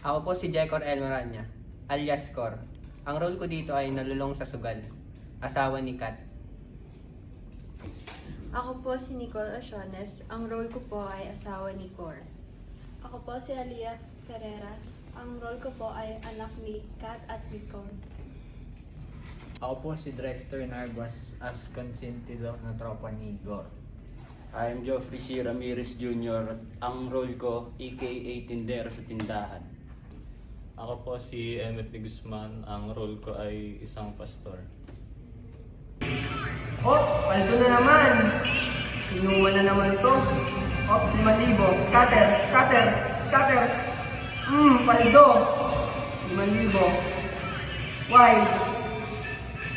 Ako po si Jecor El Maranya, alias Cor. Ang role ko dito ay nalulong sa sugal, asawa ni Kat. Ako po si Nicole Asiones. Ang role ko po ay asawa ni Cor. Ako po si Alia Ferreras. Ang role ko po ay anak ni Kat at Nicole. Ako po si Drexter Narvas as consentido na tropa ni Igor. I'm Geoffrey C. Ramirez Jr. Ang role ko, aka tindero sa tindahan. Ako po si Emmet de Guzman. Ang role ko ay isang pastor. Oh, paldo na naman! Inuwan na naman to. Oh, 5,000. Scatter! Scatter! Scatter! Paldo! 5,000. Why?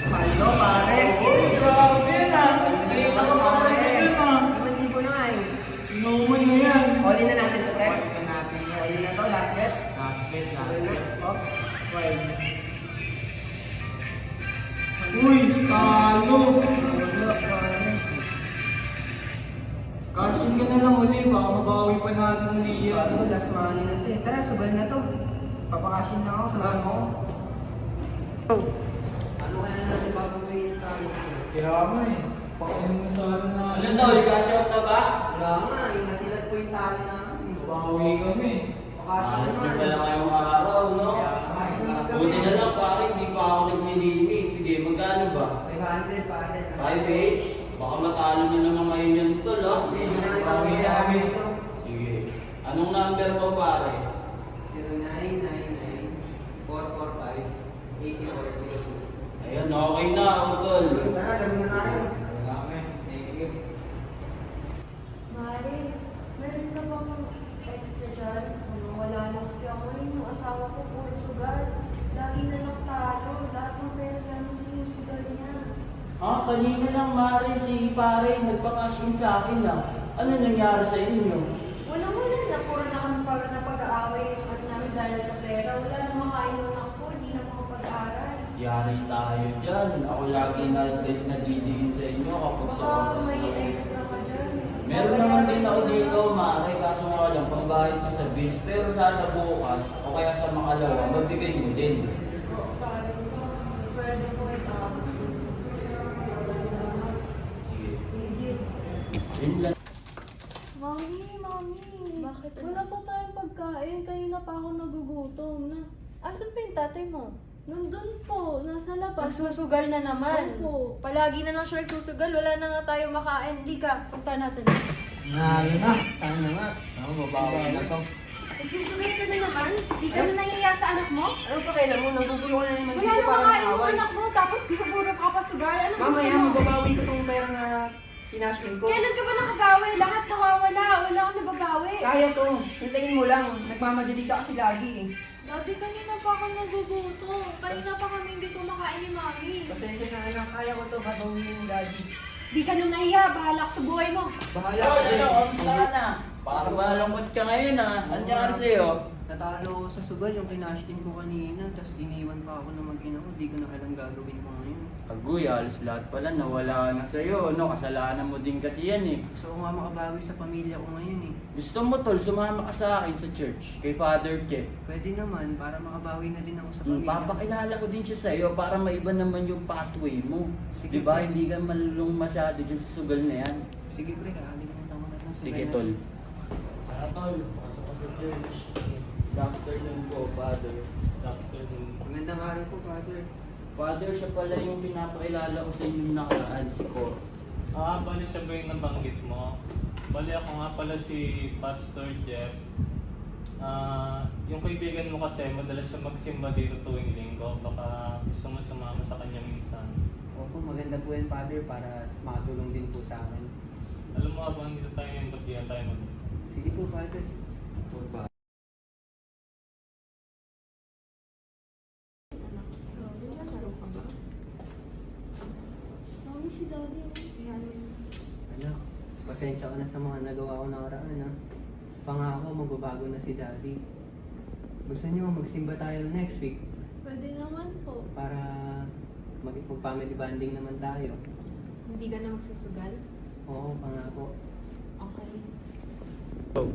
Paldo, pare! Uy, grabe na! Nakita ko pa rin yun ah! 5,000 na nga eh. Inuman na yan! All in na natin sa prep. Pwede natin yan. All in na to, last bet. Last bet, last All in na. bet. Oh, why? Uy, talo! Paldo, pare. Cash in ka na lang uli, baka mabawi pa natin uli yan. Paldo, last money na to eh. Tara, sugal na to. Papakashin na ako, sugal mo. Ano kaya natin babaguhin tayo? Kaya nga eh, pakinom na sana natin. Alam daw, cash out na ba? Wala nga, nasilat po yung tali namin. Bawi kami. Pakashin Alas naman. na pala ngayong araw, no? Buti na lang pare, hindi pa ako nag-limit. Sige, magkano ba? 500 pare. 5H? Baka matalo na naman kayo yan tol, ha? Bawi kami. Sige. Anong number mo pare? 0999-445-8402. Ayan, okay na, tol. Tara, laro na tayo. Wala kami. Thank you. Mari, meron ka bang extra dyan? Wala na kasi ako rin. Yung asawa ko puro sugal. Lagi na lang talo. Lahat ng pera namin sinusugal niya. Kanina lang Mare, si pare, nagpa-cash in sa akin lang. Ano nangyari sa inyo? Wala na. Puro na kami pag-aaway at namin dahil sa pera. Wala na makain ng anak ko. Hindi na makapag-aral. Yari tayo dyan. Ako lagi nadidiin sa inyo kapag sa Baka oras may na. extra ka dyan. Meron naman din ako dito, Mare, kaso nga lang, pambayad ko sa bills. Pero sana bukas, o kaya sa makalawa, magbigay mo din. Pwede po ito. Sige. Legit. Yun lang. Mami. Bakit? Wala pa tayong pagkain. Kanina pa ako nagugutom na. Asan pa yung tatay mo? Nandun po, nasa labas. Pagsusugal na naman. Opo. Palagi na lang siya nagsusugal. Wala na nga tayo makain. Di ka, punta natin. Ngayon na. Sana nga. Ako, babawi na to. Nagsusugal ka na naman? Di ka na nangyayari sa anak mo? Ano pa kailan mo? Nagugulo ko na naman Wala dito na para makain yung makaway. anak mo. Tapos puro ka pa sugal. Ano gusto Mamaya, mo? magbabawi ko tong pera na kinashin ko. Kailan ka ba nakabawi? Lahat nawawala. Wala akong nababawi. Kaya to. Hintayin mo lang. Nagmamadali ka kasi lagi eh. Daddy, kanina pa ako nagugutom. Kanina pa kami hindi kumakain ni Mami. Pasensya na anak. Kaya ko to. Babawiin yung daddy. Di ka na nahiya. Bahala ka sa buhay mo. Bahala Oh, ka ano, din. kamusta ka na? Parang malungkot ka ngayon, ha? Ano nangyari sa'yo? Natalo ko sa sugal yung kinashin ko kanina. Tapos iniwan pa ako ng mag-ina ko. Di ko na alam gagawin ko ngayon. Agoy, halos lahat pala nawala na sa'yo, no? Kasalanan mo din kasi yan, eh. Gusto ko nga makabawi sa pamilya ko ngayon eh. Gusto mo, tol, sumama ka sa akin sa church, kay Father Jeff. Pwede naman para makabawi na din ako sa pamilya. Papakilala ko din siya sa'yo para maiba naman yung pathway mo. Sige, Di ba? pre. Hindi ka malulong masyado dyan sa sugal na yan. Sige pre, kakalimutan ko na itong sugal Sige, na- tol. Tara, tol. Pasok ka sa church. Good afternoon po, Father. Doctor, Magandang araw po, Father. Father, siya pala yung pinapakilala ko sa inyo nakaraan, si Cor. bali siya ba yung nabanggit mo? Bali ako nga pala si Pastor Jeff. Yung kaibigan mo kasi, madalas siya magsimba dito tuwing linggo. Baka gusto mo sumama sa kanya minsan. Opo, maganda po yan, Father, para makatulong din po sa akin. Alam mo, habang dito tayo ngayon, ba't di na tayo mag-isa? Sige po, Father. Mami, si Daddy. Anak, pasensya ka na sa mga nagawa ko nakaraan ha. Pangako, magbabago na si Daddy. Gusto niyo magsimba tayo next week Pwede naman po. para mag-family bonding naman tayo. Hindi ka na magsusugal? Oo, pangako. Okay. Oh.